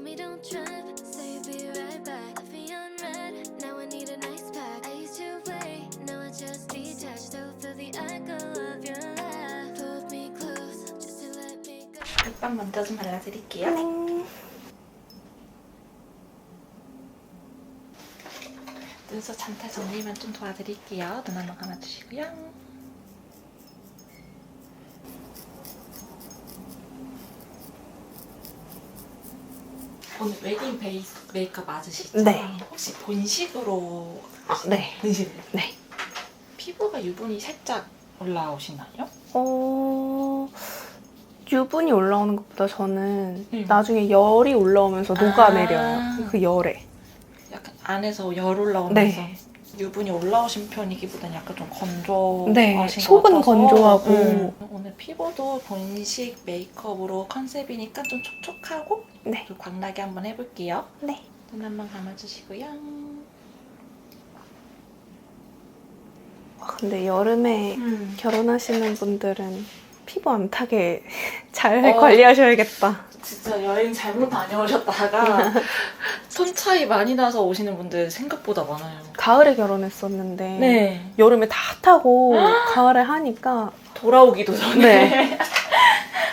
told me don't trip, say you'll be right back. Coffee on red, now I need an ice pack. I used to wait, now I just detach. Still feel the echo of your laugh. Pulled me close, just to let me go. 립밤 먼저 좀 발라드릴게요. 눈썹 잔탈 정리만 좀 도와드릴게요. 눈 한번 감아주시고요. 오늘 웨딩 베이스 메이크업 맞으시죠? 네. 혹시 본식으로 네. 본식으로? 네. 피부가 유분이 살짝 올라오시나요? 유분이 올라오는 것보다 저는 나중에 열이 올라오면서 녹아내려요. 그 열에. 약간 안에서 열 올라오면서 네. 유분이 올라오신 편이기보다는 약간 좀 건조하신 네. 것 속은 같아서 건조하고. 오늘 피부도 본식 메이크업으로 컨셉이니까 좀 촉촉하고 네. 좀 광나게 한번 해볼게요. 네. 눈 한번 감아주시고요. 근데 여름에 결혼하시는 분들은 피부 안 타게 잘 어. 관리하셔야겠다. 진짜 여행 잘못 다녀오셨다가 손 차이 많이 나서 오시는 분들 생각보다 많아요. 가을에 결혼했었는데 네. 여름에 다 타고 가을에 하니까 돌아오기도 전에. 네.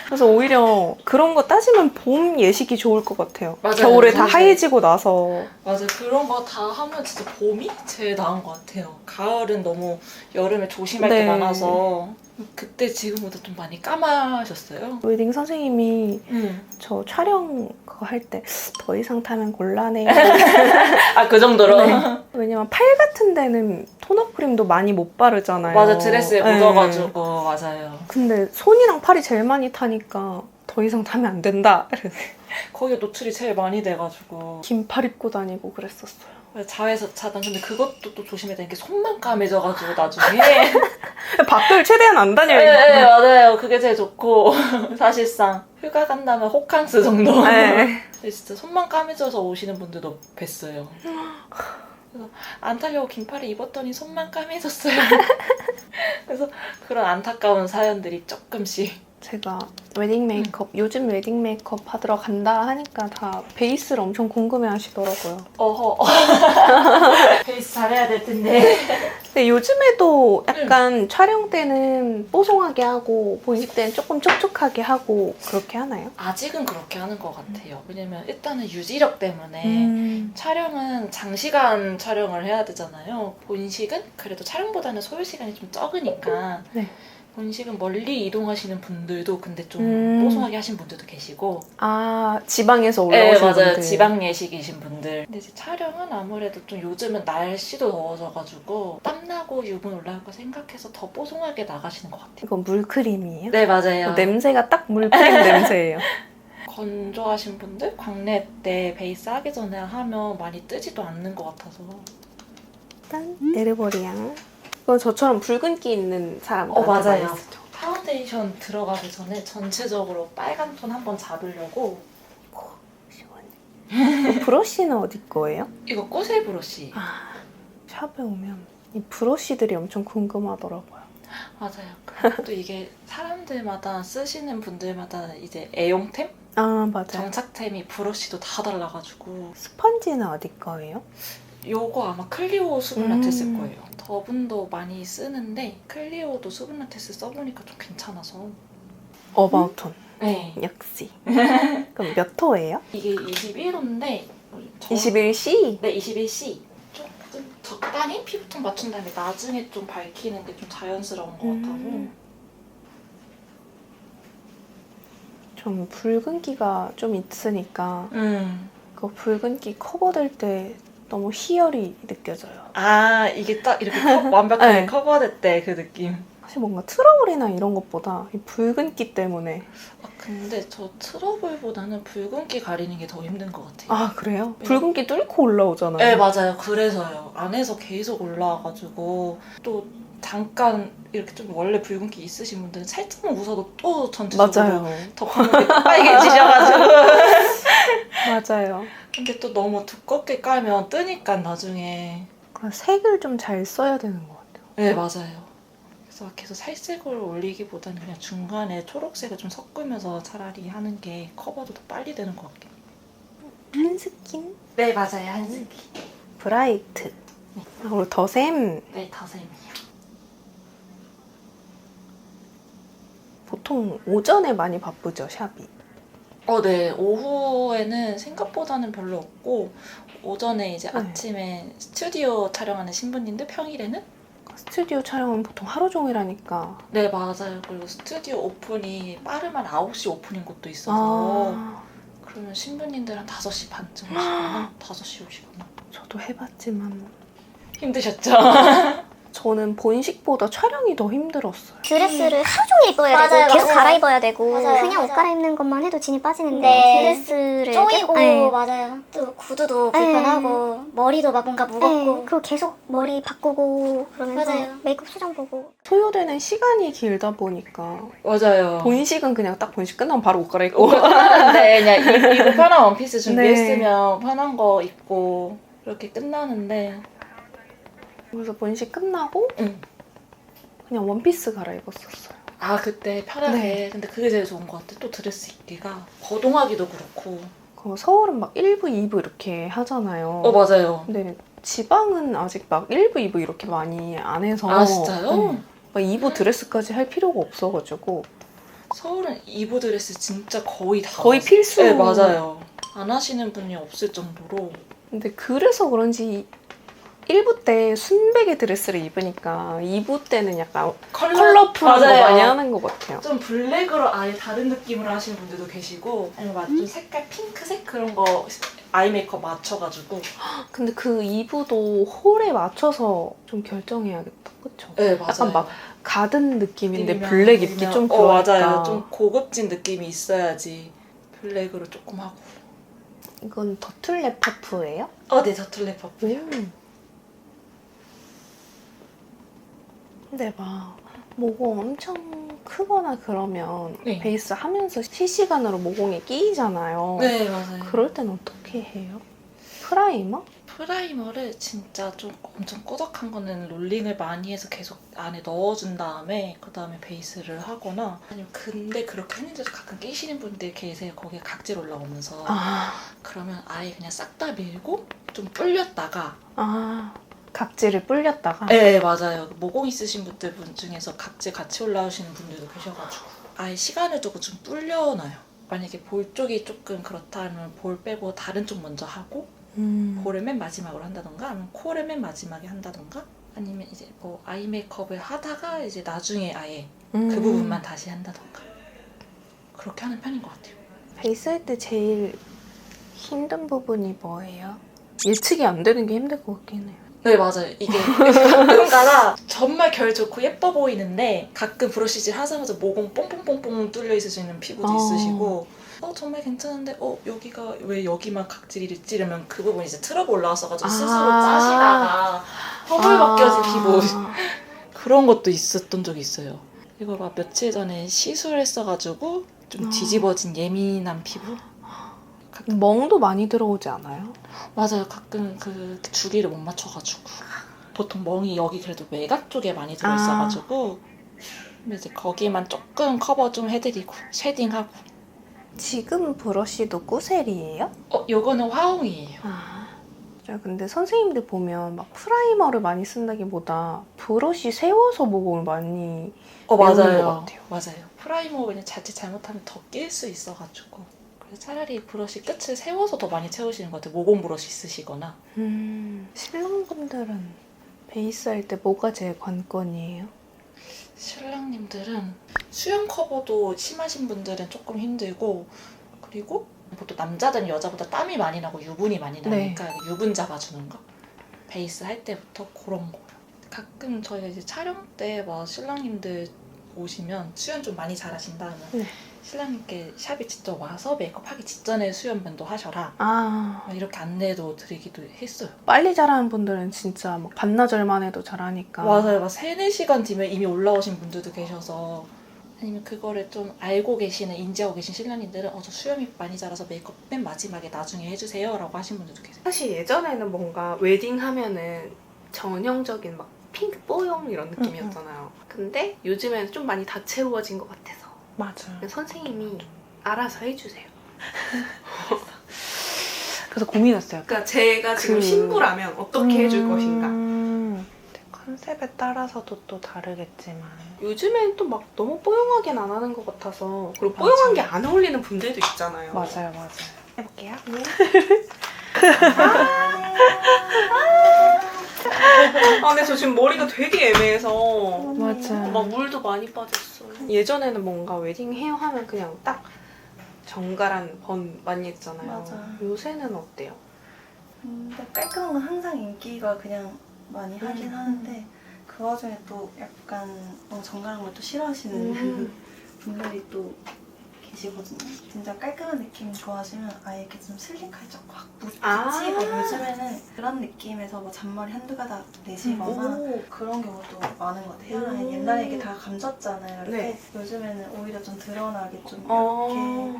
그래서 오히려 그런 거 따지면 봄 예식이 좋을 것 같아요. 맞아요. 겨울에 다 맞아요. 하얘지고 나서. 맞아요. 그런 거 다 하면 진짜 봄이 제일 나은 것 같아요. 가을은 너무 여름에 조심할 게 네. 많아서 그때 지금보다 좀 많이 까마셨어요. 웨딩 선생님이 저 촬영 그거 할 때 더 이상 타면 곤란해요. 아, 그 정도로? 네. 왜냐면 팔 같은 데는 톤업 크림도 많이 못 바르잖아요. 맞아, 드레스에 네. 묻어가지고 맞아요. 근데 손이랑 팔이 제일 많이 타니까 더 이상 타면 안 된다. 거기에 노출이 제일 많이 돼가지고 긴 팔 입고 다니고 그랬었어요. 자외선 차단. 근데 그것도 또 조심해야 되는 게 손만 까매져가지고 나중에. 밖을 최대한 안 다녀요. 네, 맞아요. 그게 제일 좋고 사실상 휴가 간다면 호캉스 정도. 네. 근데 진짜 손만 까매져서 오시는 분들도 뵀어요. 그래서 안 타려고 긴팔을 입었더니 손만 까매졌어요. 그래서 그런 안타까운 사연들이 조금씩. 제가 웨딩 메이크업, 요즘 웨딩 메이크업 하러 간다 하니까 다 베이스를 엄청 궁금해 하시더라고요. 어허. 베이스 잘해야 될 텐데. 근데 요즘에도 약간 촬영 때는 뽀송하게 하고 본식 때는 조금 촉촉하게 하고 그렇게 하나요? 아직은 그렇게 하는 것 같아요. 왜냐면 일단은 유지력 때문에 촬영은 장시간 촬영을 해야 되잖아요. 본식은 그래도 촬영보다는 소요 시간이 좀 적으니까 네. 본식은 멀리 이동하시는 분들도 근데 좀 뽀송하게 하신 분들도 계시고. 아, 지방에서 네, 올라오신 맞아요. 분들. 지방 예식이신 분들. 근데 이제 촬영은 아무래도 좀 요즘은 날씨도 더워져가지고 땀나고 유분 올라올 거 생각해서 더 뽀송하게 나가시는 것 같아요. 이건 물크림이에요? 네, 맞아요. 냄새가 딱 물크림 냄새예요. 건조하신 분들 광내 때 베이스 하기 전에 하면 많이 뜨지도 않는 것 같아서. 일단 에르보리앙. 이건 저처럼 붉은기 있는 사람 맞아요. 많이 쓰죠. 파운데이션 들어가기 전에 전체적으로 빨간 톤 한번 잡으려고. 시원해. 브러쉬는 어디 거예요? 이거 꼬셀 브러쉬. 아, 샵에 오면 이 브러쉬들이 엄청 궁금하더라고요. 맞아요. 또 이게 사람들마다 쓰시는 분들마다 이제 애용템? 아, 맞아요. 장착템이 브러쉬도 다 달라가지고. 스펀지는 어디 거예요? 요거 아마 클리오 수분 라테스 거예요. 더분도 많이 쓰는데 클리오도 수분 라테스 써보니까 좀 괜찮아서. 어바웃톤. 네. 역시. 그럼 몇 호예요? 이게 21호인데 21C? 네, 21C. 조금 적당히 피부톤 맞춘 다음에 나중에 좀 밝히는 게 좀 자연스러운 것 같아서. 좀 붉은기가 좀 있으니까 그 붉은기 커버될 때 너무 희열이 느껴져요. 아, 이게 딱 이렇게 완벽하게 네. 커버됐대, 그 느낌. 사실 뭔가 트러블이나 이런 것보다 이 붉은기 때문에. 아, 근데 저 트러블보다는 붉은기 가리는 게 더 힘든 것 같아요. 아, 그래요? 네. 붉은기 뚫고 올라오잖아요. 네, 맞아요. 그래서요. 안에서 계속 올라와가지고 또 잠깐 이렇게 좀 원래 붉은기 있으신 분들은 살짝만 웃어도 또 전체적으로 맞아요. 덮는 게 빨개지셔가지고. 맞아요. 근데 또 너무 두껍게 깔면 뜨니까 나중에. 색을 좀 잘 써야 되는 것 같아요. 네, 맞아요. 그래서 계속 살색을 올리기보다는 그냥 중간에 초록색을 좀 섞으면서 차라리 하는 게 커버도 더 빨리 되는 것 같긴 해요. 한스킨? 네, 맞아요. 한스킨. 브라이트. 그리고 더샘. 네, 더샘이요. 보통 오전에 많이 바쁘죠, 샵이. 네. 오후에는 생각보다는 별로 없고 오전에 이제 네. 아침에 스튜디오 촬영하는 신부님들 평일에는 스튜디오 촬영은 보통 하루 종일 하니까. 네, 맞아요. 그리고 스튜디오 오픈이 빠르면 9시 오픈인 곳도 있어서 그러면 신부님들 한 5시 반쯤 오시거나 5시 오시거나. 저도 해봤지만 힘드셨죠? 저는 본식보다 촬영이 더 힘들었어요. 드레스를 하루 종일 입어야 되고 계속 갈아입어야 되고 그냥 옷 갈아입는 것만 해도 진이 빠지는데 드레스를 쪼이고 계속, 맞아요. 또 구두도 불편하고 머리도 막 뭔가 무겁고 그리고 계속 머리 바꾸고 그러면서 맞아요. 메이크업 수정 보고 소요되는 시간이 길다 보니까 맞아요. 본식은 그냥 딱 본식 끝나면 바로 옷 갈아입고 편한데 그냥 입고 편한 원피스 준비했으면 네. 편한 거 입고 그렇게 끝나는데 그래서 본식 끝나고 응. 그냥 원피스 갈아입었었어요. 아 그때 편하게 네. 근데 그게 제일 좋은 것 같아. 또 드레스 입기가 거동하기도 그렇고. 서울은 막 1부, 2부 이렇게 하잖아요. 맞아요. 근데 지방은 아직 막 1부, 2부 이렇게 많이 안 해서 아 진짜요? 막 2부 드레스까지 할 필요가 없어가지고 서울은 2부 드레스 진짜 거의 다 거의 필수. 네 맞아요. 안 하시는 분이 없을 정도로. 근데 그래서 그런지 1부 때 순백의 드레스를 입으니까 2부 때는 약간 컬러풀한 거 맞아요. 많이 하는 것 같아요. 좀 블랙으로 아예 다른 느낌으로 하시는 분들도 계시고 아니면 좀 색깔 핑크색 그런 거 아이 메이크업 맞춰가지고. 근데 그 2부도 홀에 맞춰서 좀 결정해야겠다. 그쵸? 네 맞아요. 약간 막 가든 느낌인데 아니면 블랙 입기 좀 맞아요. 그러니까. 좀 고급진 느낌이 있어야지 블랙으로 조금 하고. 이건 더툴랩 퍼프예요? 네 저툴레 퍼프. 근데 막 모공 엄청 크거나 그러면 네. 베이스 하면서 실시간으로 모공에 끼이잖아요. 네 맞아요. 그럴 땐 어떻게 해요? 프라이머? 프라이머를 진짜 좀 엄청 꾸덕한 거는 롤링을 많이 해서 계속 안에 넣어준 다음에 그 다음에 베이스를 하거나 아니면 근데 그렇게 했는데도 가끔 끼시는 분들 계세요. 거기에 각질 올라오면서 그러면 아예 그냥 싹 다 밀고 좀 불렸다가 각질을 불렸다가 네 맞아요. 모공 있으신 분들 중에서 각질 같이 올라오시는 분들도 계셔가지고 아예 시간을 두고 좀 불려놔요. 만약에 볼 쪽이 조금 그렇다면 볼 빼고 다른 쪽 먼저 하고 볼을 맨 마지막으로 한다던가 아니면 코를 맨 마지막에 한다던가 아니면 이제 뭐 아이 메이크업을 하다가 이제 나중에 아예 그 부분만 다시 한다던가 그렇게 하는 편인 것 같아요. 베이스 할 때 제일 힘든 부분이 뭐예요? 예측이 안 되는 게 힘들 것 같긴 해요. 네 맞아요. 이게 가끔가다 정말 결 좋고 예뻐 보이는데 가끔 브러쉬질 하자마자 모공 뽕뽕뽕뽕 뚫려 있으시는 피부도 있으시고 정말 괜찮은데 여기가 왜 여기만 각질이 있지? 이러면 그 부분이 이제 트러블 올라왔어가지고 스스로 짜시다가 허물 벗겨진 피부 그런 것도 있었던 적이 있어요. 이거 막 며칠 전에 시술했어가지고 좀 뒤집어진 예민한 피부? 멍도 많이 들어오지 않아요? 맞아요. 가끔 그 주기를 못 맞춰가지고 보통 멍이 여기 그래도 외곽 쪽에 많이 들어있어가지고 근데 이제 거기만 조금 커버 좀 해드리고 쉐딩하고. 지금 브러쉬도 꾸셀이에요? 요거는 화홍이에요. 자, 근데 선생님들 보면 막 프라이머를 많이 쓴다기보다 브러쉬 세워서 모공을 많이 맞아요. 배우는 것 같아요. 맞아요. 프라이머 그냥 자칫 잘못하면 더 낄 수 있어가지고 그래서 차라리 브러쉬 끝을 세워서 더 많이 채우시는 것 같아요. 모공 브러쉬 쓰시거나. 신랑분들은 베이스 할 때 뭐가 제일 관건이에요? 신랑님들은 수영 커버도 심하신 분들은 조금 힘들고 그리고 보통 남자들은 여자보다 땀이 많이 나고 유분이 많이 나니까 유분 잡아주는 거 베이스 할 때부터 그런 거예요. 가끔 저희가 이제 촬영 때 막 신랑님들 오시면 수연 좀 많이 잘하신다 하면 신랑님께 샵에 직접 와서 메이크업 하기 직전에 수연면도 하셔라 이렇게 안내도 드리기도 했어요. 빨리 자라는 분들은 진짜 막 반나절만 해도 잘하니까. 맞아요. 막 3-4시간 뒤면 이미 올라오신 분들도 계셔서 아니면 그거를 좀 알고 계시는 인지하고 계신 신랑님들은 저 수염이 많이 자라서 메이크업 맨 마지막에 나중에 해주세요 라고 하신 분들도 계세요. 사실 예전에는 뭔가 웨딩 하면은 전형적인 막 핑크 뽀용 이런 느낌이었잖아요. 근데 요즘에는 좀 많이 다채로워진 것 같아서 선생님이 알아서 해주세요. 그래서 고민했어요. 그러니까 제가 지금 신부라면 어떻게 해줄 것인가. 컨셉에 따라서도 또 다르겠지만 요즘엔 또 막 너무 뽀용하게 안 하는 것 같아서 그리고 맞아요. 뽀용한 게 안 어울리는 분들도 있잖아요. 맞아요. 해볼게요. 근데 저 지금 머리가 되게 애매해서 맞아요. 막 물도 많이 빠졌어요. 예전에는 뭔가 웨딩 헤어 하면 그냥 딱 정갈한 번 많이 했잖아요. 맞아. 요새는 어때요? 근데 깔끔한 건 항상 인기가 그냥 많이 하긴 하는데 그 와중에 또 약간 너무 정갈한 걸 또 싫어하시는 분들이 또 계시거든요. 진짜 깔끔한 느낌 좋아하시면 아예 이렇게 좀 슬릭하게 확 붙이고 요즘에는 그런 느낌에서 뭐 잔머리 한두 가닥 내시거나 그런 경우도 많은 것 같아요. 옛날에 이게 다 감췄잖아요. 이렇게 네. 요즘에는 오히려 좀 드러나게 좀 이렇게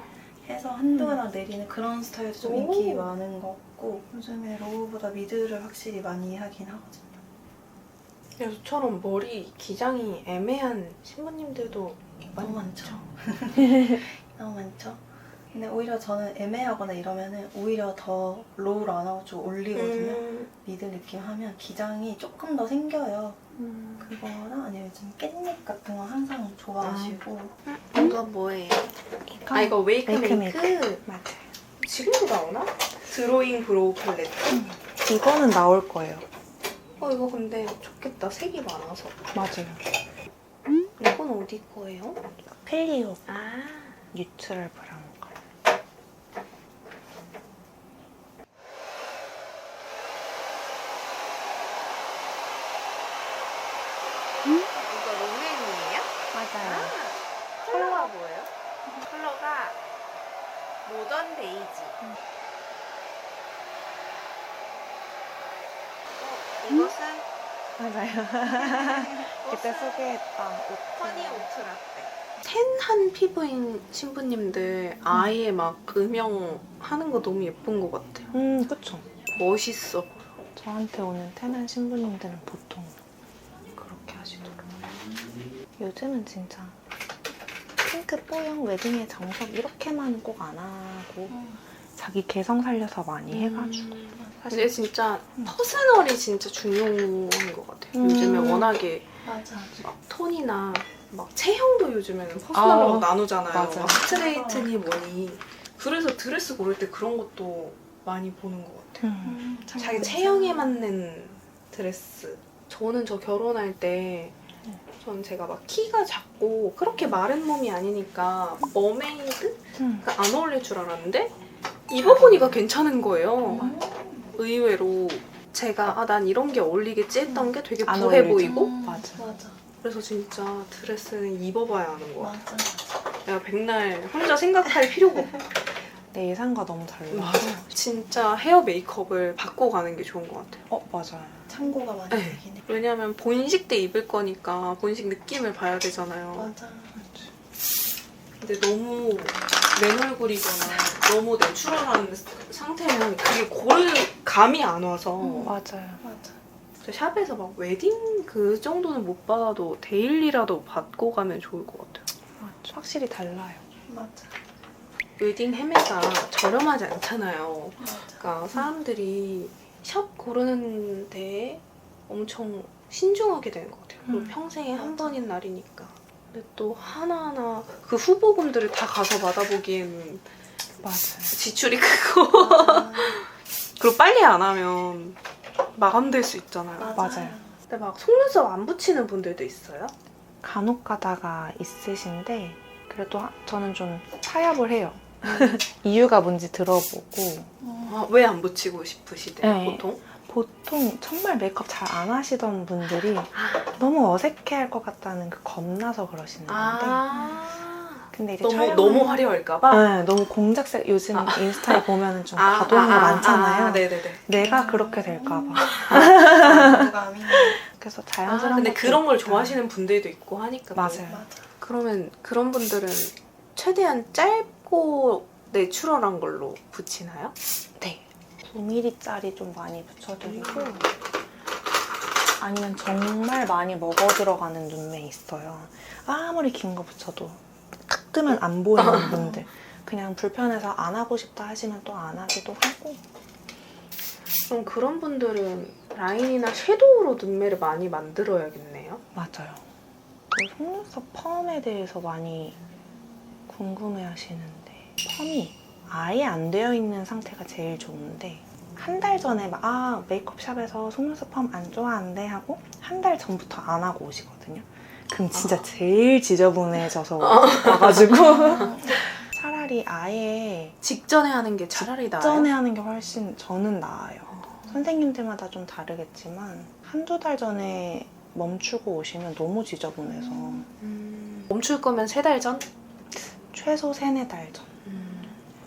해서 한두 가닥 내리는 그런 스타일도 좀 인기 많은 것 같고 요즘에 로우보다 미드를 확실히 많이 하긴 하거든요. 저처럼 머리 기장이 애매한 신부님들도 너무 많죠. 너무 많죠. 근데 오히려 저는 애매하거나 이러면은 오히려 더 로우로 안 하고 좀 올리거든요. 미드 느낌 하면 기장이 조금 더 생겨요. 그거랑 아니면 요즘 깻잎 같은 거 항상 좋아하시고. 이거 뭐예요? 이거 웨이크메이크. 맞아요. 지금도 나오나? 드로잉 브로우 팔레트. 이거는 나올 거예요. 이거 근데 좋겠다. 색이 많아서. 맞아요. 이건 어디 거예요? 클리오 뉴트럴 브라운 컬러. 이거 롬앤이에요? 맞아요. 컬러가 뭐예요? 컬러가 모던 베이지. 이것은 맞아요. 그때 소개했던 허니 오트 라떼. 텐한 피부인 신부님들 아예 막 음영하는 거 너무 예쁜 것 같아요. 그쵸. 멋있어. 저한테 오는 텐한 신부님들은 보통 그렇게 하시더라고요. 요즘은 진짜 핑크 뽀용 웨딩의 정석 이렇게만 꼭 안 하고 자기 개성 살려서 많이 해가지고. 근데 진짜 퍼스널이 진짜 중요한 것 같아요. 요즘에 워낙에 맞아. 막 톤이나 막 체형도 요즘에는 퍼스널로 나누잖아요. 맞아. 막 스트레이트니 뭐니. 그래서 드레스 고를 때 그런 것도 많이 보는 것 같아요. 자기 체형에 맞는 드레스. 저는 저 결혼할 때 전 제가 막 키가 작고 그렇게 마른 몸이 아니니까 머메이드가 안 어울릴 줄 알았는데 입어보니까 괜찮은 거예요. 의외로 제가 난 이런 게 어울리겠지 했던 게 되게 안 부해 어울리죠. 보이고 맞아. 그래서 진짜 드레스는 입어봐야 하는 것 같아. 맞아. 내가 백날 혼자 생각할 필요가 없어. 내 예상과 너무 달라. 진짜 헤어 메이크업을 바꿔 가는 게 좋은 것 같아요. 맞아요. 참고가 많이 네. 되긴 해. 왜냐면 본식 때 입을 거니까 본식 느낌을 봐야 되잖아요. 맞아. 근데 너무 맨 얼굴이거나 너무 내추럴한 상태면 그게 고를 감이 안 와서 맞아요. 맞아. 저 샵에서 막 웨딩 그 정도는 못 받아도 데일리라도 받고 가면 좋을 것 같아요. 맞아. 확실히 달라요. 맞아. 웨딩 헤매가 저렴하지 않잖아요. 맞아. 그러니까 사람들이 샵 고르는데 엄청 신중하게 되는 것 같아요. 그리고 평생에 한 번인 날이니까. 근데 또 하나하나 그 후보금들을 다 가서 받아보기에는 맞아요. 지출이 크고 맞아. 그리고 빨리 안 하면 마감될 수 있잖아요. 맞아요. 근데 막 속눈썹 안 붙이는 분들도 있어요? 간혹 가다가 있으신데 그래도 저는 좀 타협을 해요. 이유가 뭔지 들어보고. 왜 안 붙이고 싶으시대요, 네. 보통? 보통 정말 메이크업 잘 안 하시던 분들이 너무 어색해할 것 같다는 그 겁나서 그러시는 건데 근데 이제 너무 화려할까봐? 네, 너무 공작색 요즘 인스타에 보면은 좀 과도한 거 많잖아요. 네네네. 내가 그렇게 될까 봐. 부담이. 그래서 자연스러운 근데 것도 그런 걸 있다. 좋아하시는 분들도 있고 하니까. 또. 맞아요. 맞아. 그러면 그런 분들은 최대한 짧고 내추럴한 걸로 붙이나요? 네. 9mm짜리 좀 많이 붙여드리고 아니면 정말 많이 먹어 들어가는 눈매 있어요. 아무리 긴 거 붙여도 탁 뜨면 안 보이는 분들 그냥 불편해서 안 하고 싶다 하시면 또 안 하기도 하고. 그럼 그런 분들은 라인이나 섀도우로 눈매를 많이 만들어야겠네요. 맞아요. 그 속눈썹 펌에 대해서 많이 궁금해하시는데 펌이 아예 안 되어 있는 상태가 제일 좋은데 한 달 전에 막 메이크업샵에서 속눈썹 펌 안 좋아한대 하고 한 달 전부터 안 하고 오시거든요. 그럼 진짜 제일 지저분해져서 와가지고 차라리 아예 직전에 하는 게 차라리 나아요? 직전에 하는 게 훨씬 저는 나아요. 선생님들마다 좀 다르겠지만 한두 달 전에 멈추고 오시면 너무 지저분해서 멈출 거면 3달 전? 최소 3-4달 전.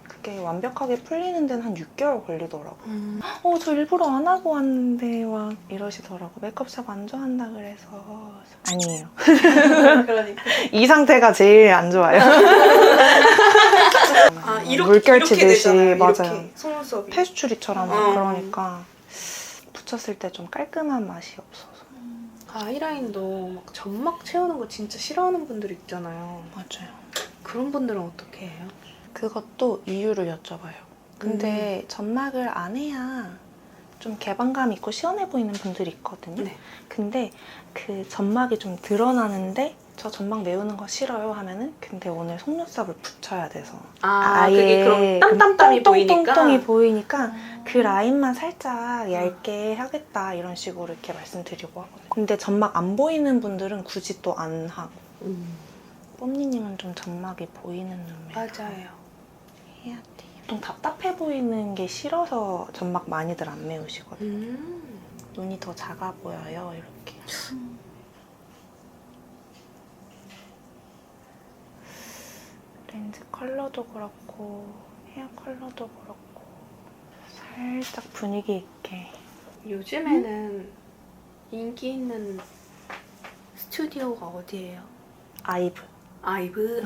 그게 완벽하게 풀리는 데는 한 6개월 걸리더라고요. 저 일부러 안 하고 왔는데 막 이러시더라고. 메이크업샵 안 좋아한다 그래서. 아니에요. 그러니까. 이 상태가 제일 안 좋아요. 아, 이렇게, 물결 이렇게 치듯이. 되잖아요. 맞아요. 이렇게 속눈썹이. 페스츄리처럼 그러니까 붙였을 때 좀 깔끔한 맛이 없어서. 아이라인도 막 점막 채우는 거 진짜 싫어하는 분들 있잖아요. 맞아요. 그런 분들은 어떻게 해요? 그것도 이유를 여쭤봐요. 근데 점막을 안 해야 좀 개방감 있고 시원해 보이는 분들이 있거든요. 네. 근데 그 점막이 좀 드러나는데 저 점막 메우는 거 싫어요 하면은 근데 오늘 속눈썹을 붙여야 돼서 그게 그럼 땀땀땀이 보이니까? 똥똥이 보이니까 그 라인만 살짝 얇게 하겠다 이런 식으로 이렇게 말씀드리고 하거든요. 근데 점막 안 보이는 분들은 굳이 또 안 하고 뽐니님은 좀 점막이 보이는 눈매 맞아요. 해야 돼요. 보통 답답해 보이는 게 싫어서 점막 많이들 안 메우시거든요. 눈이 더 작아 보여요, 이렇게. 렌즈 컬러도 그렇고 헤어 컬러도 그렇고 살짝 분위기 있게. 요즘에는 인기 있는 스튜디오가 어디예요? 아이브. 아이브.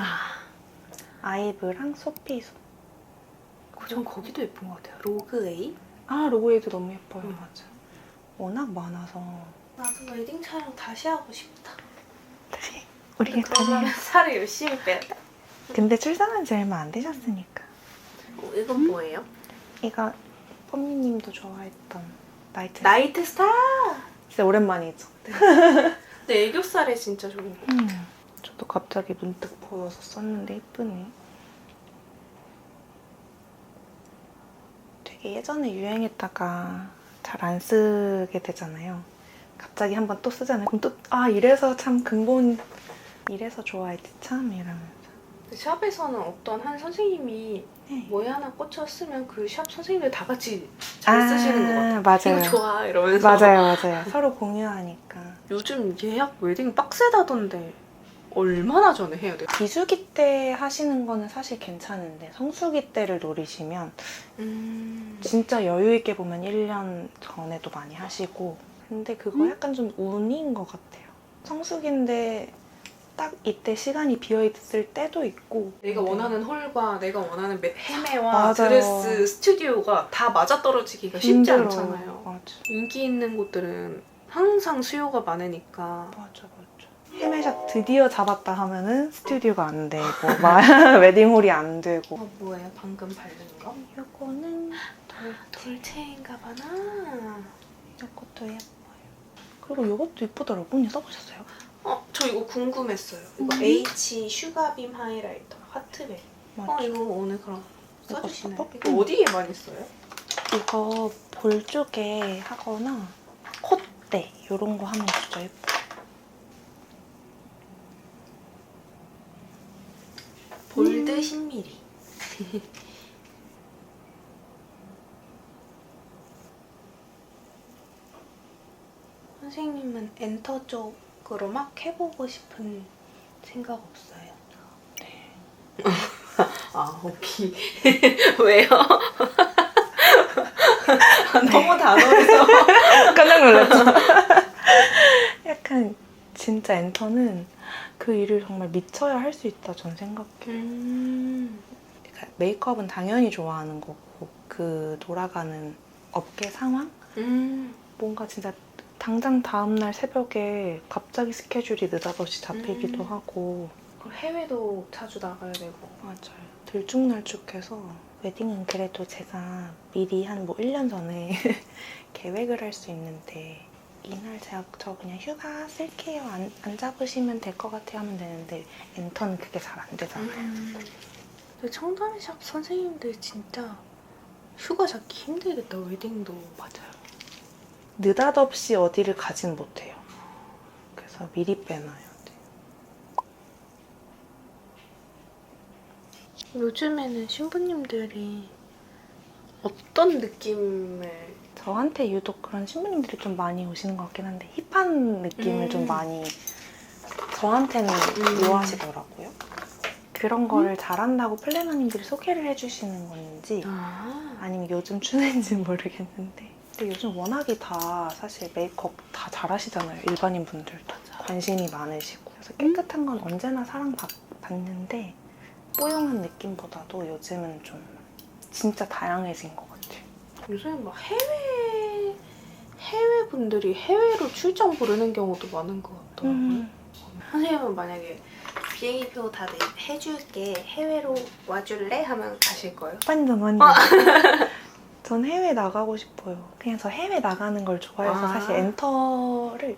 아이브랑 소피소. 전 거기도 예쁜 것 같아요. 로그에이? 로고에도 너무 예뻐요, 맞아. 워낙 많아서. 나도 웨딩 촬영 다시 하고 싶다. 우리가 그러면 살을 열심히 빼야 돼. 근데 출산한 지 얼마 안 되셨으니까. 이건 뭐예요? 이거 pom니님도 좋아했던 나이트. 나이트 스타! 진짜 오랜만이죠. 근데 애교살에 진짜 좋은 거. 저도 갑자기 문득 보여서 썼는데 예쁘네. 되게 예전에 유행했다가 잘 안 쓰게 되잖아요. 갑자기 한번 또 쓰잖아요. 그럼 또 이래서 참 근본 이래서 좋아했지 참 이러면서. 샵에서는 어떤 한 선생님이 네. 뭐에 하나 꽂혔으면 그 샵 선생님들 다 같이 잘 쓰시는 것 같아요. 맞아요. 이거 좋아 이러면서. 맞아요. 서로 공유하니까. 요즘 예약 웨딩 빡세다던데 얼마나 전에 해야 돼요? 비수기 때 하시는 거는 사실 괜찮은데 성수기 때를 노리시면 진짜 여유 있게 보면 1년 전에도 많이 하시고 근데 그거 약간 좀 운인 것 같아요. 성수기인데 딱 이때 시간이 비어있을 때도 있고 내가 원하는 홀과 내가 원하는 헤매와 맞아요. 드레스 스튜디오가 다 맞아떨어지기가 쉽지 힘들어. 않잖아요. 맞아. 인기 있는 곳들은 항상 수요가 많으니까. 맞아. 헤매샵 드디어 잡았다 하면은 스튜디오가 안 되고 막 웨딩홀이 안 되고. 뭐예요? 방금 바른 거? 이거는 돌체인가 봐나. 이것도 예뻐요. 그리고 이것도 예쁘더라고. 언니 써보셨어요? 저 이거 궁금했어요. 이거 H 슈가빔 하이라이터 하트벨. 맞아. 이거 오늘 그럼 이거 써주시나요? 써봐? 이거 어디에 많이 써요? 이거 볼 쪽에 하거나 콧대 이런 거 하면 진짜 예뻐요. 볼드 10mm. 선생님은 엔터 쪽으로 막 해보고 싶은 생각 없어요? 네. 오케이. 왜요? 너무 단호해서 깜짝 놀랐죠? 약간 진짜 엔터는 그 일을 정말 미쳐야 할 수 있다 전 생각해요. 그러니까 메이크업은 당연히 좋아하는 거고 그 돌아가는 업계 상황? 뭔가 진짜 당장 다음날 새벽에 갑자기 스케줄이 느닷없이 잡히기도 하고 해외도 자주 나가야 되고. 맞아요. 들쭉날쭉해서 웨딩은 그래도 제가 미리 한 뭐 1년 전에 계획을 할 수 있는데 이날 저 그냥 휴가 쓸게요. 안 잡으시면 될 것 같아요 하면 되는데 엔터는 그게 잘 안 되잖아요. 근데 청담샵 선생님들 진짜 휴가 잡기 힘들겠다. 웨딩도. 맞아요. 느닷없이 어디를 가진 못해요. 그래서 미리 빼놔요. 요즘에는 신부님들이 어떤 느낌을 저한테 유독 그런 신부님들이 좀 많이 오시는 것 같긴 한데 힙한 느낌을 좀 많이 저한테는 좋아하시더라고요. 그런 거를 잘한다고 플래너님들이 소개를 해주시는 건지 아니면 요즘 추세인지 모르겠는데 근데 요즘 워낙에 다 사실 메이크업 다 잘하시잖아요. 일반인 분들도 관심이 많으시고 그래서 깨끗한 건 언제나 사랑받는데 뽀용한 느낌보다도 요즘은 좀 진짜 다양해진 것 같아요. 요새는 막 해외 분들이 해외로 출장 부르는 경우도 많은 것 같더라고요. 선생님은 만약에 비행기표 다 해줄게 해외로 와줄래? 하면 가실 거예요? 완전 전 해외 나가고 싶어요. 그냥 저 해외 나가는 걸 좋아해서 사실 엔터를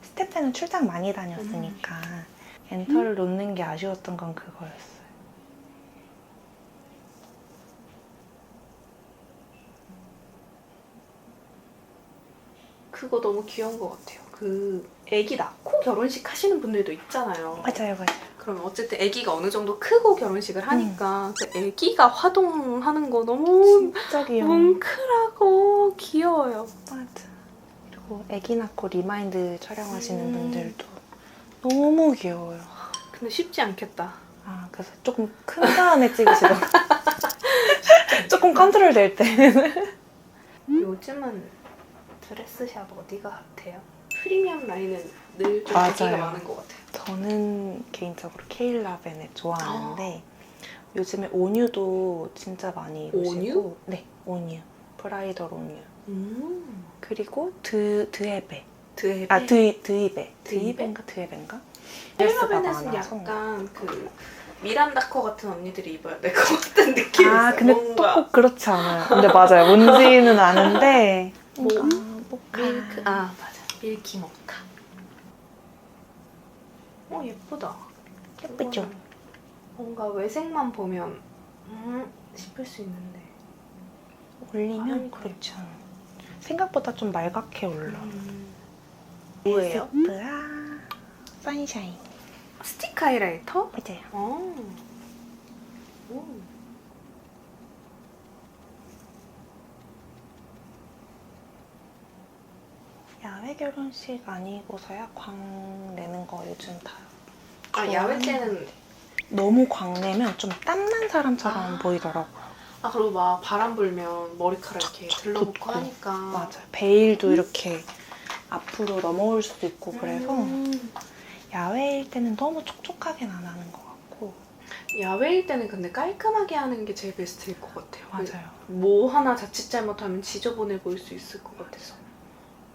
스텝 때는 출장 많이 다녔으니까 엔터를 놓는 게 아쉬웠던 건 그거였어요. 그거 너무 귀여운 것 같아요. 그 아기 낳고 결혼식 하시는 분들도 있잖아요. 맞아요. 그러면 어쨌든 아기가 어느 정도 크고 결혼식을 하니까 그 아기가 화동하는 거 너무 진짜 귀여워. 뭉클하고 귀여워요. 맞아. 그리고 아기 낳고 리마인드 촬영하시는 분들도 너무 귀여워요. 근데 쉽지 않겠다. 아, 그래서 조금 큰 다음에 찍으시더라고요. 조금 컨트롤 될 때. 요즘은 드레스샵 어디가 핫해요? 프리미엄 라인은 늘 좀 인기가 맞아요. 많은 것 같아요. 저는 개인적으로 케일라 베넷 좋아하는데 요즘에 오뉴도 진짜 많이 입으시고 오뉴? 네, 오뉴. 브라이덜 오뉴. 음. 그리고 드에베. 드에베? 아, 드이베인가 드에베인가? 케일라 드레스가 베넷은 많아서. 약간 그 미란다커 같은 언니들이 입어야 될 것 같은 느낌이 있어요. 아, 근데 뭔가 또 꼭 그렇지 않아요. 근데 맞아요. 뭔지는 아는데 뭐? 모카. 밀크, 아 맞아, 밀키 모카. 예쁘다. 예쁘죠? 이거는 뭔가 외색만 보면 싶을 수 있는데 올리면 그렇지 않아. 생각보다 좀 말갛게 올라. 뭐예요? 에스쁘아 선샤인. 스틱 하이라이터? 맞아요. 오. 야외 결혼식 아니고서야 광 내는 거 요즘 다. 야외 때는 너무 광 내면 좀 땀난 사람처럼 보이더라고요. 그리고 막 바람 불면 머리카락 이렇게 들러붙고 돋고. 하니까 맞아요. 베일도 이렇게 앞으로 넘어올 수도 있고 그래서 야외일 때는 너무 촉촉하게는 안 하는 것 같고. 야외일 때는 근데 깔끔하게 하는 게 제일 베스트일 것 같아요. 맞아요. 뭐 하나 자칫 잘못하면 지저분해 보일 수 있을 것 같아서.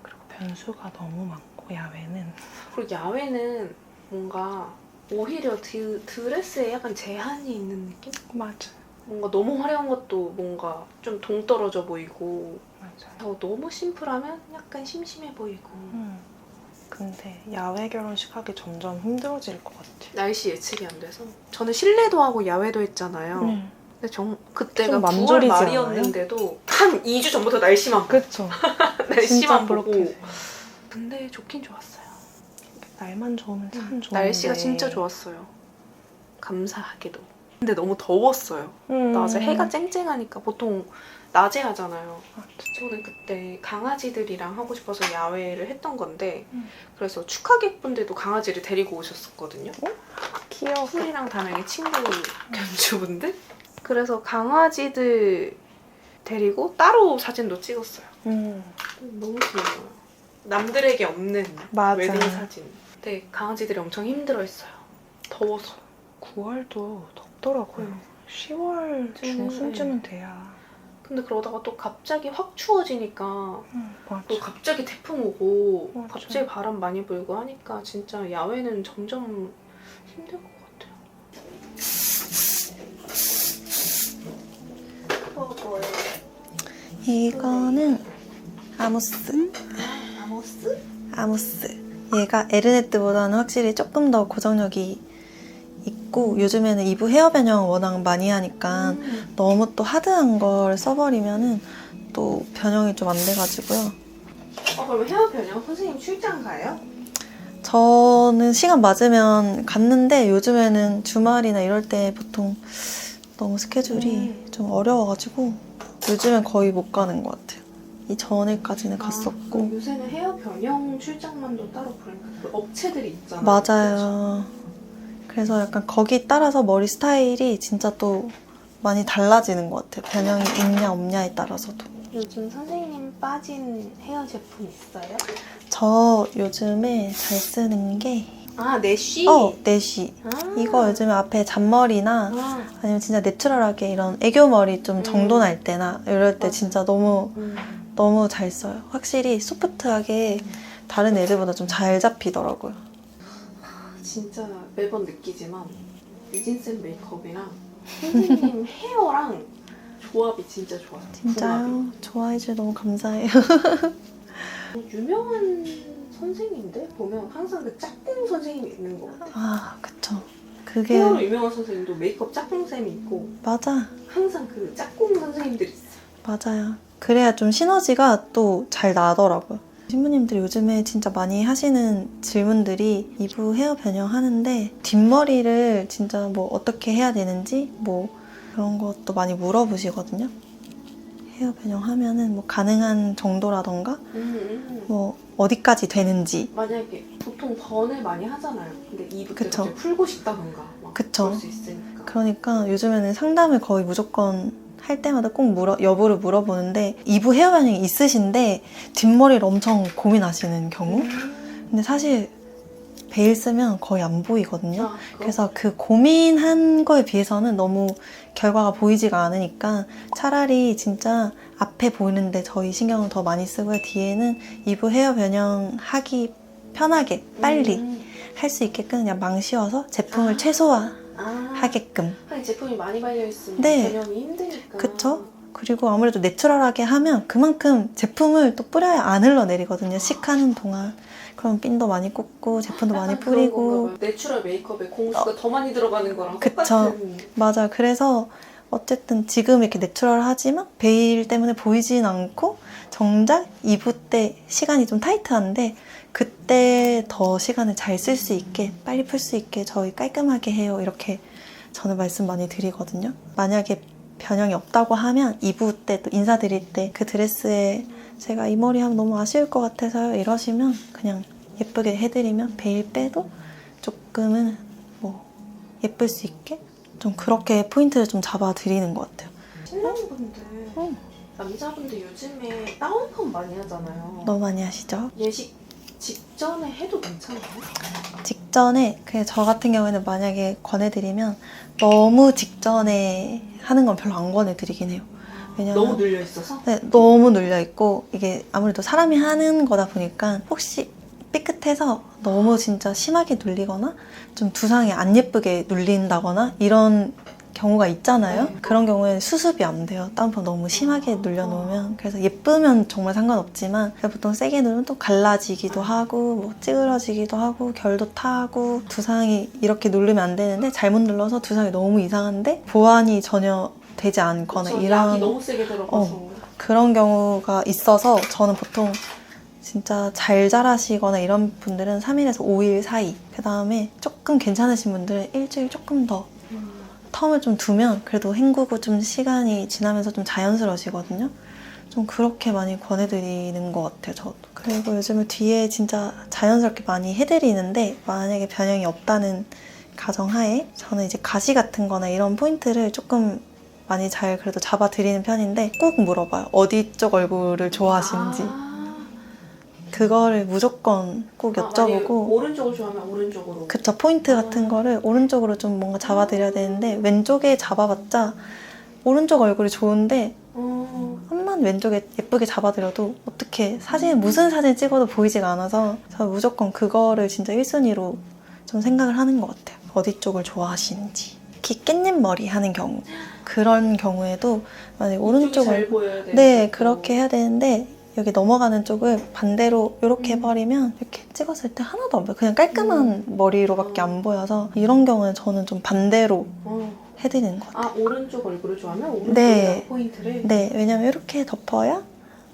그리고 변수가 너무 많고 야외는. 그리고 야외는 뭔가 오히려 드레스에 약간 제한이 있는 느낌? 맞아. 뭔가 너무 화려한 것도 뭔가 좀 동떨어져 보이고 맞아요. 너무 심플하면 약간 심심해 보이고 근데 야외 결혼식 하기 점점 힘들어질 것 같아. 날씨 예측이 안 돼서 저는 실내도 하고 야외도 했잖아요. 근데 그때가 좀 9월 맘졸이지 말이었는데도 한 2주 전부터 날씨만 그쵸. 날씨만 보고 그렇게. 근데 좋긴 좋았어요. 날만 좋으면 참 좋은데. 날씨가 진짜 좋았어요. 감사하게도. 근데 너무 더웠어요. 낮에 해가 쨍쨍하니까 보통 낮에 하잖아요. 저는 그때 강아지들이랑 하고 싶어서 야외를 했던 건데 그래서 축하객분들도 강아지를 데리고 오셨었거든요. 귀여워. 풀이랑 다명이 친구 견주분들? 그래서 강아지들 데리고 따로 사진도 찍었어요. 너무 귀여워요. 남들에게 없는 맞아. 웨딩 사진. 근데 강아지들이 엄청 힘들어했어요. 더워서. 9월도 덥더라고요. 10월 중순쯤은 돼야. 근데 그러다가 또 갑자기 확 추워지니까 맞아. 또 갑자기 태풍 오고 맞아. 갑자기 바람 많이 불고 하니까 진짜 야외는 점점 힘들 것 같아요. 이거는 아모스. 아모스? 아모스. 얘가 에르네트보다는 확실히 조금 더 고정력이 있고 요즘에는 이브 헤어 변형 워낙 많이 하니까 너무 또 하드한 걸 써버리면은 또 변형이 좀 안 돼가지고요. 그러면 헤어 변형 선생님 출장 가요? 저는 시간 맞으면 갔는데 요즘에는 주말이나 이럴 때 보통 너무 스케줄이 좀 어려워가지고 요즘엔 거의 못 가는 것 같아요. 이 전에까지는 갔었고. 그럼 요새는 헤어 변형 출장만도 따로 부르니까 그 업체들이 있잖아요. 맞아요. 그래서 약간 거기 따라서 머리 스타일이 진짜 또 많이 달라지는 것 같아요. 변형이 있냐 없냐에 따라서도. 요즘 선생님 빠진 헤어 제품 있어요? 저 요즘에 잘 쓰는 게 내쉬? 내쉬. 이거 요즘에 앞에 잔머리나 아니면 진짜 내추럴하게 이런 애교머리 좀 정돈 날 때나 이럴 때 진짜 너무 잘 써요. 확실히 소프트하게 다른 애들보다 좀 잘 잡히더라고요. 진짜 매번 느끼지만 유진쌤 메이크업이랑 선생님 헤어랑 조합이 진짜 좋아요. 진짜요? 좋아해주셔서 너무 감사해요. 유명한 선생님들 보면 항상 그 짝꿍 선생님이 있는 것 같아요. 아, 그쵸. 그게 헤어로 유명한 선생님도 메이크업 짝꿍쌤이 있고 맞아. 항상 그 짝꿍 선생님들이 있어요. 맞아요. 그래야 좀 시너지가 또 잘 나더라고요. 신부님들이 요즘에 진짜 많이 하시는 질문들이 이브 헤어 변형하는데 뒷머리를 진짜 뭐 어떻게 해야 되는지 뭐 그런 것도 많이 물어보시거든요. 헤어 변형하면은 뭐 가능한 정도라던가 뭐 어디까지 되는지. 만약에 보통 번을 많이 하잖아요. 근데 이브 때 그쵸. 갑자기 풀고 싶다던가 막 그쵸. 그럴 수 있으니까. 그러니까 요즘에는 상담을 거의 무조건 할 때마다 꼭 여부를 물어보는데 이브 헤어 변형이 있으신데 뒷머리를 엄청 고민하시는 경우. 근데 사실 베일 쓰면 거의 안 보이거든요. 그래서 그 고민한 거에 비해서는 너무 결과가 보이지가 않으니까 차라리 진짜 앞에 보이는데 저희 신경을 더 많이 쓰고요. 뒤에는 이브 헤어 변형하기 편하게 빨리 할 수 있게끔 그냥 망씌워서 제품을 최소화하게끔. 하긴 제품이 많이 발려있으면 네. 변형이 힘드니까. 그쵸? 그리고 아무래도 내추럴하게 하면 그만큼 제품을 또 뿌려야 안 흘러내리거든요. 식하는 동안. 그럼 핀도 많이 꽂고 제품도 많이 뿌리고. 내추럴 메이크업에 공수가 더 많이 들어가는 거랑 그쵸. 똑같은. 맞아. 그래서 어쨌든 지금 이렇게 내추럴하지만 베일 때문에 보이진 않고 정작 이브 때 시간이 좀 타이트한데 그때 더 시간을 잘 쓸 수 있게 빨리 풀 수 있게 저희 깔끔하게 해요. 이렇게 저는 말씀 많이 드리거든요. 만약에 변형이 없다고 하면 이브 때 또 인사드릴 때 그 드레스에 제가 이 머리 하면 너무 아쉬울 것 같아서요 이러시면 그냥 예쁘게 해드리면 베일 빼도 조금은 뭐 예쁠 수 있게 좀 그렇게 포인트를 좀 잡아드리는 것 같아요. 신랑분들, 남자분들 요즘에 다운펌 많이 하잖아요. 너무 많이 하시죠? 예식 직전에 해도 괜찮아요? 직전에 그냥 저 같은 경우에는 만약에 권해드리면 너무 직전에 하는 건 별로 안 권해드리긴 해요. 왜냐면 너무 눌려 있어서? 네, 너무 눌려있고 이게 아무래도 사람이 하는 거다 보니까 혹시 삐끗해서 너무 진짜 심하게 눌리거나 좀 두상이 안 예쁘게 눌린다거나 이런 경우가 있잖아요. 그런 경우에는 수습이 안 돼요. 다운펌 너무 심하게 눌려놓으면. 그래서 예쁘면 정말 상관없지만 보통 세게 누르면 또 갈라지기도 하고 뭐 찌그러지기도 하고 결도 타고 두상이 이렇게 누르면 안 되는데 잘못 눌러서 두상이 너무 이상한데 보완이 전혀 되지 않거나 그쵸, 이런 약이 너무 세게 들어가서. 그런 경우가 있어서 저는 보통 진짜 잘 자라시거나 이런 분들은 3일에서 5일 사이 그 다음에 조금 괜찮으신 분들은 일주일 조금 더 텀을 좀 두면 그래도 헹구고 좀 시간이 지나면서 좀 자연스러워지거든요. 좀 그렇게 많이 권해드리는 것 같아요, 저도. 그리고 요즘에 뒤에 진짜 자연스럽게 많이 해드리는데 만약에 변형이 없다는 가정하에 저는 이제 가시 같은 거나 이런 포인트를 조금 많이 잘 그래도 잡아드리는 편인데 꼭 물어봐요. 어디 쪽 얼굴을 좋아하시는지. 그거를 무조건 꼭 여쭤보고 오른쪽을 좋아하면 오른쪽으로. 그쵸, 포인트 같은 거를 오른쪽으로 좀 뭔가 잡아드려야 되는데 왼쪽에 잡아봤자 오른쪽 얼굴이 좋은데 한만 왼쪽에 예쁘게 잡아드려도 어떻게 무슨 사진 찍어도 보이지가 않아서 저 무조건 그거를 진짜 1순위로 좀 생각을 하는 것 같아요. 어디 쪽을 좋아하시는지. 특히 깻잎 머리 하는 경우 그런 경우에도 만약에 오른쪽을 잘 보여야 돼. 네 그렇게 해야 되는데 여기 넘어가는 쪽을 반대로 이렇게 해버리면 이렇게 찍었을 때 하나도 안 보여. 그냥 깔끔한 머리로밖에 안 보여서 이런 경우는 저는 좀 반대로 해드리는 것 같아요. 아 오른쪽 얼굴을 좋아하면 오른쪽에 네. 포인트를? 네, 왜냐면 이렇게 덮어야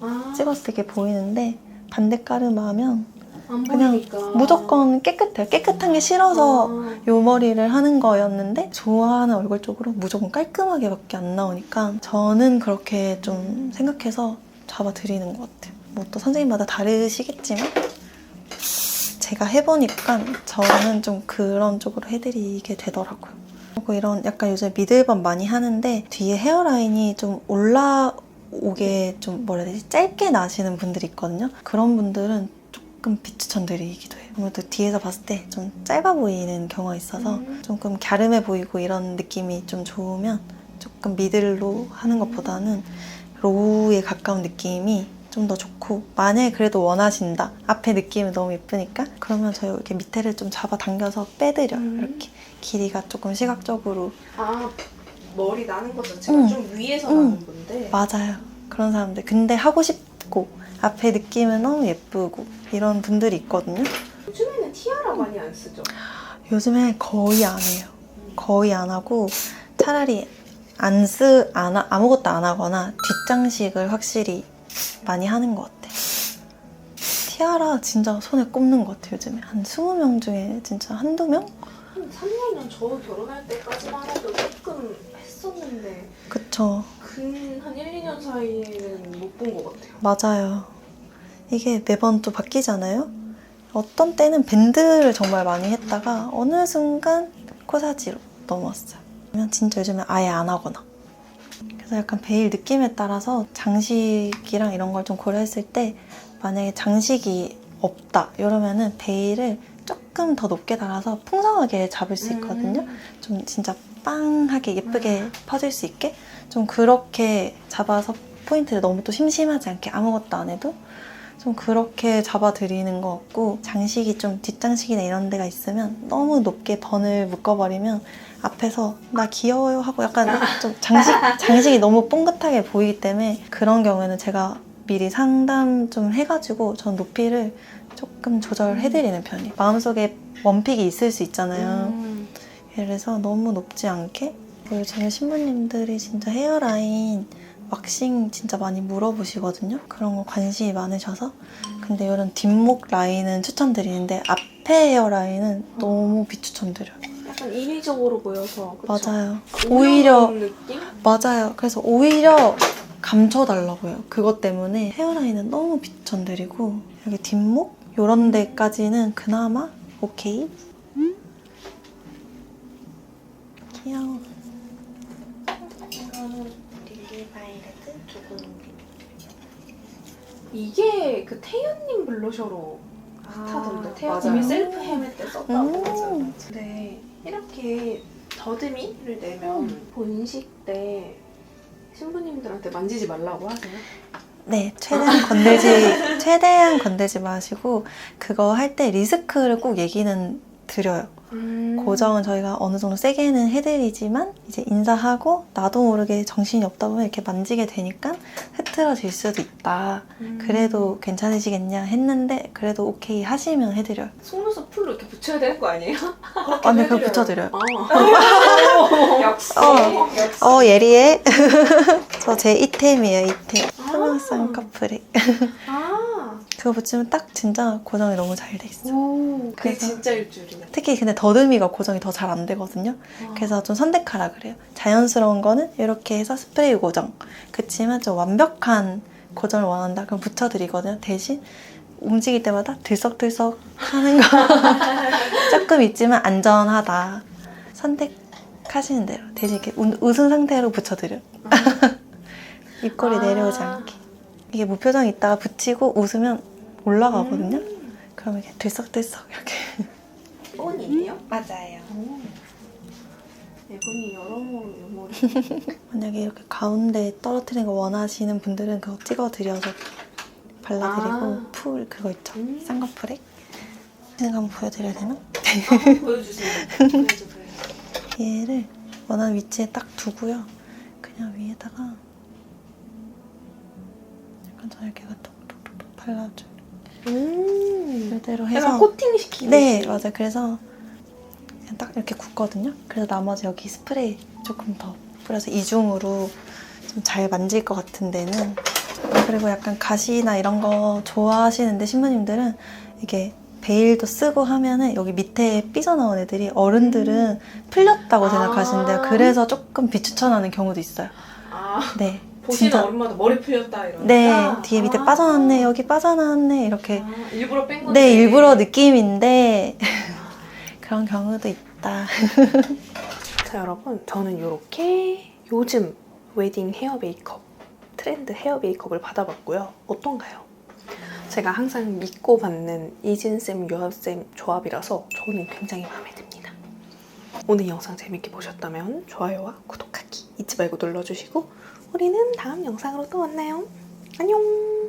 아, 찍었을 때 보이는데 반대 까르마하면 안 그냥 보이니까. 무조건 깨끗해요. 깨끗한 게 싫어서 아, 요 머리를 하는 거였는데 좋아하는 얼굴 쪽으로 무조건 깔끔하게밖에 안 나오니까 저는 그렇게 좀 생각해서 잡아드리는 것 같아요. 뭐 또 선생님마다 다르시겠지만 제가 해보니까 저는 좀 그런 쪽으로 해드리게 되더라고요. 그리고 이런 약간 요새 미들번 많이 하는데 뒤에 헤어라인이 좀 올라오게 좀 뭐라 해야 되지? 짧게 나시는 분들이 있거든요. 그런 분들은 조금 비추천드리기도 해요. 아무래도 뒤에서 봤을 때 좀 짧아 보이는 경우가 있어서 조금 갸름해 보이고 이런 느낌이 좀 좋으면 조금 미들로 하는 것보다는 로우에 가까운 느낌이 좀 더 좋고 만약에 그래도 원하신다 앞에 느낌이 너무 예쁘니까 그러면 저 이렇게 밑에를 좀 잡아당겨서 빼드려요. 이렇게 길이가 조금 시각적으로 아 머리 나는 것 자체가 좀 위에서 나는 건데. 맞아요. 그런 사람들 근데 하고 싶고 앞에 느낌은 너무 예쁘고 이런 분들이 있거든요. 요즘에는 티아라 많이 안 쓰죠? 요즘에 거의 안 해요. 거의 안 하고 차라리 아무것도 안 하거나 뒷장식을 확실히 많이 하는 것 같아요. 티아라 진짜 손에 꼽는 것 같아요. 요즘에 한 20명 중에 진짜 한두 명? 한 3년 전 저 결혼할 때까지만 해도 조금 했었는데 그쵸. 한 1, 2년 사이에는 못 본 것 같아요. 맞아요. 이게 매번 또 바뀌잖아요. 어떤 때는 밴드를 정말 많이 했다가 어느 순간 코사지로 넘어왔어요. 그러면 진짜 요즘에 아예 안 하거나. 그래서 약간 베일 느낌에 따라서 장식이랑 이런 걸 좀 고려했을 때 만약에 장식이 없다 이러면은 베일을 조금 더 높게 달아서 풍성하게 잡을 수 있거든요. 좀 진짜 빵하게 예쁘게 퍼질 수 있게 좀 그렇게 잡아서 포인트를 너무 또 심심하지 않게 아무것도 안 해도 좀 그렇게 잡아드리는 것 같고 장식이 좀 뒷장식이나 이런 데가 있으면 너무 높게 번을 묶어버리면 앞에서 나 귀여워요 하고 약간 좀 장식이 너무 뽕긋하게 보이기 때문에 그런 경우에는 제가 미리 상담 좀 해가지고 전 높이를 조금 조절해드리는 편이에요. 마음속에 원픽이 있을 수 있잖아요. 그래서 너무 높지 않게 요즘에 신부님들이 진짜 헤어라인 왁싱 진짜 많이 물어보시거든요. 그런 거 관심이 많으셔서 근데 이런 뒷목 라인은 추천드리는데 앞에 헤어라인은 너무 비추천드려요. 약간 인위적으로 보여서 그쵸? 맞아요. 오히려 느낌? 맞아요. 그래서 오히려 감춰달라고요. 그것 때문에 헤어라인은 너무 비추천드리고 여기 뒷목 이런 데까지는 그나마 오케이. 귀여워. 릴리 바이레트 조금 이게 그 태연님 블러셔로 핫하던데 태연님이 맞아요. 셀프 헤매 때 썼다고. 맞아요. 근데 이렇게 더듬이를 내면 본식 때 신부님들한테 만지지 말라고 하세요? 네, 최대한 건들지 마시고 그거 할 때 리스크를 꼭 얘기는 드려요. 고정은 저희가 어느 정도 세게는 해드리지만 이제 인사하고 나도 모르게 정신이 없다 보면 이렇게 만지게 되니까 흐트러질 수도 있다. 그래도 괜찮으시겠냐 했는데 그래도 오케이 하시면 해드려요. 속눈썹 풀로 이렇게 붙여야 되는 거 아니에요? 아, 네, 그거 붙여드려요. 역시. 예리해. 저 제 이템이에요, 이템. 투명성 커플이. 그거 붙이면 딱 진짜 고정이 너무 잘 돼 있어요. 그게 그래서- 진짜일 줄이야. 특히 근데 더듬이가 고정이 더 잘 안 되거든요. 그래서 좀 선택하라 그래요. 자연스러운 거는 이렇게 해서 스프레이 고정. 그치만 좀 완벽한 고정을 원한다. 그럼 붙여드리거든요. 대신 움직일 때마다 들썩들썩 하는 거 조금 있지만 안전하다. 선택하시는 대로. 대신 이렇게 웃은 상태로 붙여드려요. 입꼬리 내려오지 않게. 이게 무표정 있다가 붙이고 웃으면 올라가거든요. 그럼 이렇게 들썩들썩 이렇게. 폰이에요? 맞아요. 예본이 여러모로 유머리. 만약에 이렇게 가운데 떨어뜨리는 거 원하시는 분들은 그거 찍어드려서 발라드리고 풀 그거 있죠? 쌍꺼풀에 이거 한번 보여드려야 되나? 한번 보여주세요. 보여주세요. 얘를 원하는 위치에 딱 두고요. 그냥 위에다가 약간 저렇게 톡톡톡 발라줘요. 이대로 해서 약간 코팅시키듯이. 네, 맞아요. 그래서 그냥 딱 이렇게 굽거든요. 그래서 나머지 여기 스프레이 조금 더 뿌려서 이중으로 좀 잘 만질 것 같은 데는. 그리고 약간 가시나 이런 거 좋아하시는데 신부님들은 이게 베일도 쓰고 하면은 여기 밑에 삐져나온 애들이 어른들은 풀렸다고 생각하시는데요. 그래서 조금 비추천하는 경우도 있어요. 아, 네. 보시는 진짜. 어른마다 머리 풀렸다 이러니까. 네, 뒤에 밑에 빠져나왔네, 여기 빠져나왔네, 이렇게. 일부러 뺀 건데. 네, 일부러 느낌인데 그런 경우도 있다. 자 여러분, 저는 이렇게 요즘 웨딩 헤어 메이크업, 트렌드 헤어 메이크업을 받아봤고요. 어떤가요? 제가 항상 믿고 받는 이진쌤, 유아쌤 조합이라서 저는 굉장히 마음에 듭니다. 오늘 영상 재밌게 보셨다면 좋아요와 구독하기 잊지 말고 눌러주시고 우리는 다음 영상으로 또 만나요. 안녕!